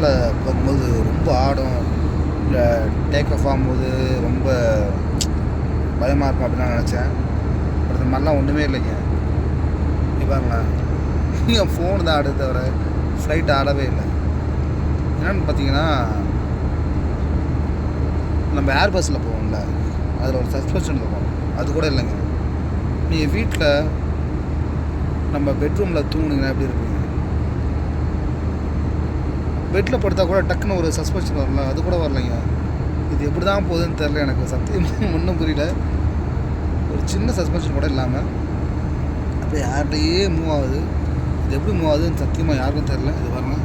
மேலே போகும்போது ரொம்ப ஆடும், இல்லை டேக் ஆஃப் ஆகும்போது ரொம்ப பயமாக இருக்கும் அப்படின்னு நான் நினச்சேன். பட் இந்த மாதிரிலாம் ஒன்றுமே இல்லைங்க. பாருங்களேன், என் ஃபோனு தான் ஆடுது தவிர ஃப்ளைட் ஆடவே இல்லை. என்னென்னு பார்த்தீங்கன்னா, நம்ம ஏர் பஸ்ஸில் போவோம்ல, அதில் ஒரு சஸ்பென்ஷன் இருக்கும், அது கூட இல்லைங்க. நீங்கள் வீட்டில் நம்ம பெட்ரூமில் தூங்குனீங்கன்னா எப்படி இருப்பீங்க? பெட்டில் படுத்தா கூட டக்குன்னு ஒரு சஸ்பென்ஷன் வரல, அது கூட வரலைங்க. இது எப்படி தான் போகுதுன்னு தெரில, எனக்கு சத்தியமாக ஒன்றும் புரியல. ஒரு சின்ன சஸ்பென்ஷன் கூட இல்லாமல் அப்படியே யார்கிட்டையே மூவ் ஆகுது. இது எப்படி மூவ் ஆகுதுன்னு சத்தியமாக யாருக்கும் தெரில. இது பாருங்க,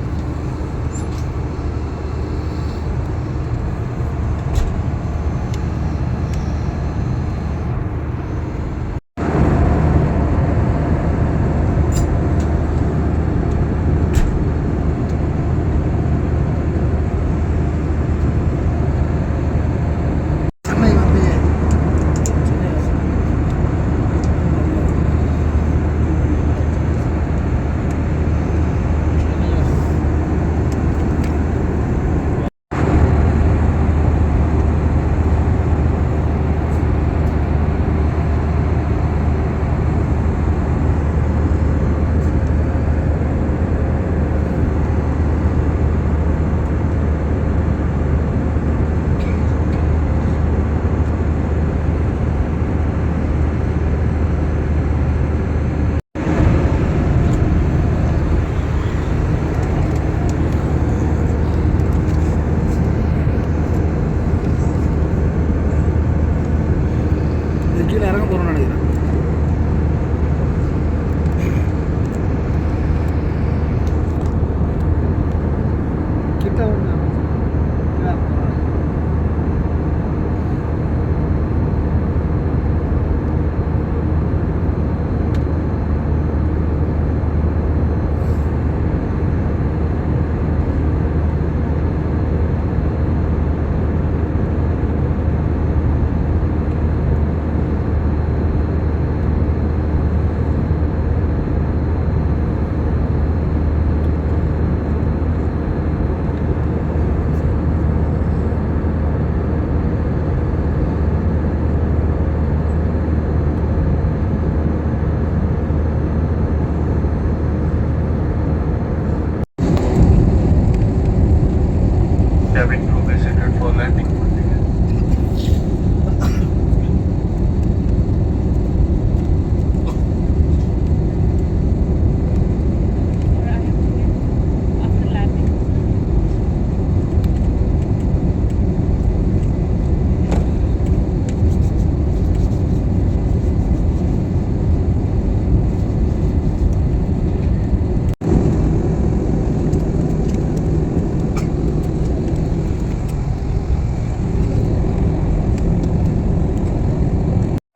கீழே இறங்க போகிறோம்னு நினைக்கிறேன். கிட்ட வந்து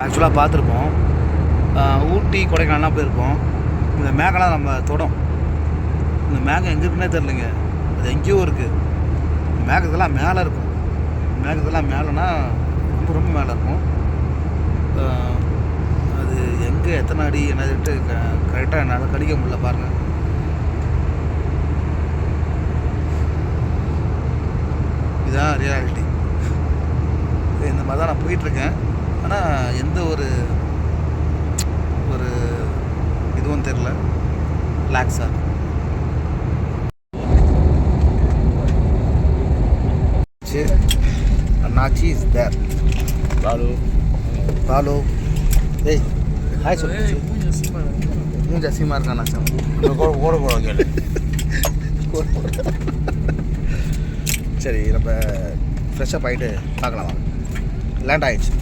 ஆக்சுவலாக பார்த்துருப்போம், ஊட்டி கொடைக்கானல்லாம் போயிருப்போம். இந்த மேகம்லாம் நம்ம தொடும். இந்த மேகம் எங்கே இருக்குன்னே தெரிலங்க, அது எங்கேயோ இருக்குது. மேகத்தெல்லாம் மேலே இருக்கும். மேகத்தெல்லாம் மேலேனா ரொம்ப ரொம்ப மேலே இருக்கும். அது எங்கே எத்தனை அடி என்னதுன்ட்டு கரெக்டாக என்னால் கணிக்க முடியல. பாருங்கள், இதுதான் ரியாலிட்டி. இந்த மாதிரி தான் நான் போயிட்டுருக்கேன். ஆனால் எந்த ஒரு இதுவும் தெரில, ரிலாக்ஸாக. அண்ணாச்சி இஸ் தேர். பாலு ஏய் ஹாய் சொல்லு. மூஞ்ச அசிங்கமாக இருக்கா அண்ணாச்சா? ஓட போட சரி, நம்ம ஃப்ரெஷ்ஷப் ஆகிட்டு பார்க்கலாம். லேண்ட் ஆகிடுச்சு.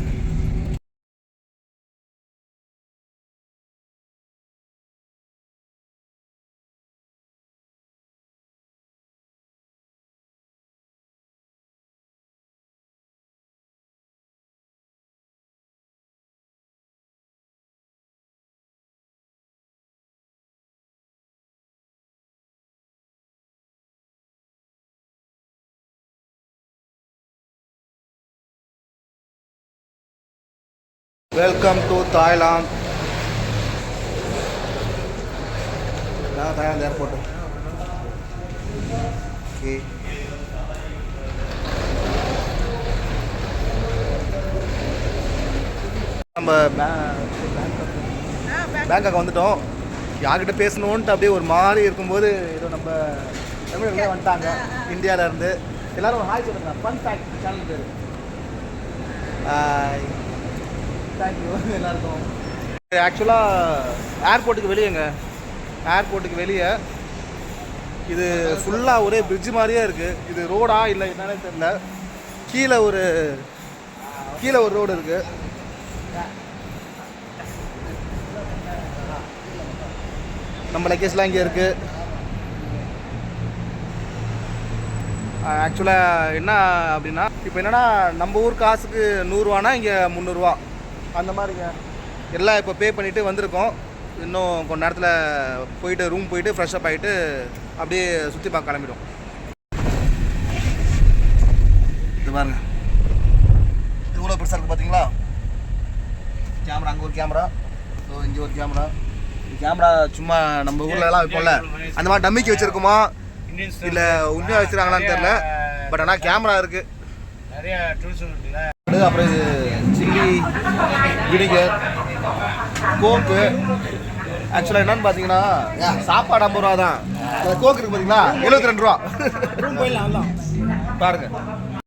Welcome to Thailand. Thailand airport. Okay. நம்ம பேங்காக் வந்துட்டோம். யார்கிட்ட பேசணுன்ட்டு அப்படியே ஒரு மாதிரி இருக்கும்போது ஏதோ நம்ம தமிழர்களே வந்துட்டாங்க இந்தியாவிலேருந்து. எல்லோரும் ஒரு ஹாய் சொல்லுங்க. ஃபன் ஃபேக்ட் சேனல் பேர். தேங்க்யூ எல்லாருக்கும். ஆக்சுவலாக ஏர்போர்ட்டுக்கு வெளியேங்க, ஏர்போர்ட்டுக்கு வெளியே இது ஃபுல்லாக ஒரே பிரிட்ஜு மாதிரியே இருக்குது. இது ரோடா இல்லை என்னன்னே தெரியல. கீழே ஒரு ரோடு இருக்குது. நம்ம லக்கேஜ்லாம் இங்கே இருக்குது. ஆக்சுவலாக என்ன அப்படின்னா, இப்போ என்னென்னா நம்ம ஊர் காசுக்கு 100 ரூபானா இங்கே 300 ரூபா அந்த மாதிரிங்க. எல்லாம் இப்போ பே பண்ணிவிட்டு வந்திருக்கோம். இன்னும் கொஞ்ச நேரத்தில் போயிட்டு ரூம் போயிட்டு ஃப்ரெஷ்அப் ஆகிட்டு அப்படியே சுற்றி பார்க்க கிளம்பிடும். இது பாருங்க, இவ்வளோ பெருசாக இருக்குது பார்த்தீங்களா? கேமரா, அங்கே ஒரு கேமரா, இங்கே ஒரு கேமரா. கேமரா சும்மா நம்ம ஊர்ல எல்லாம் வைப்போம்ல, அந்த மாதிரி டம்மிக்கு வச்சிருக்குமா இல்லை உண்மையாக வச்சுருக்காங்களான்னு தெரியல. பட் ஆனால் கேமரா இருக்குது. நிறைய டூல்ஸ் இருக்குல்ல. அப்புறம் இது சில்லி வினிகர், கோக்கு. ஆக்சுவலாக என்னன்னு பார்த்தீங்கன்னா சாப்பாடு 50 ரூபா தான். கோக்கு இருக்குது பார்த்தீங்களா, 72 ரூபா. பாருங்க.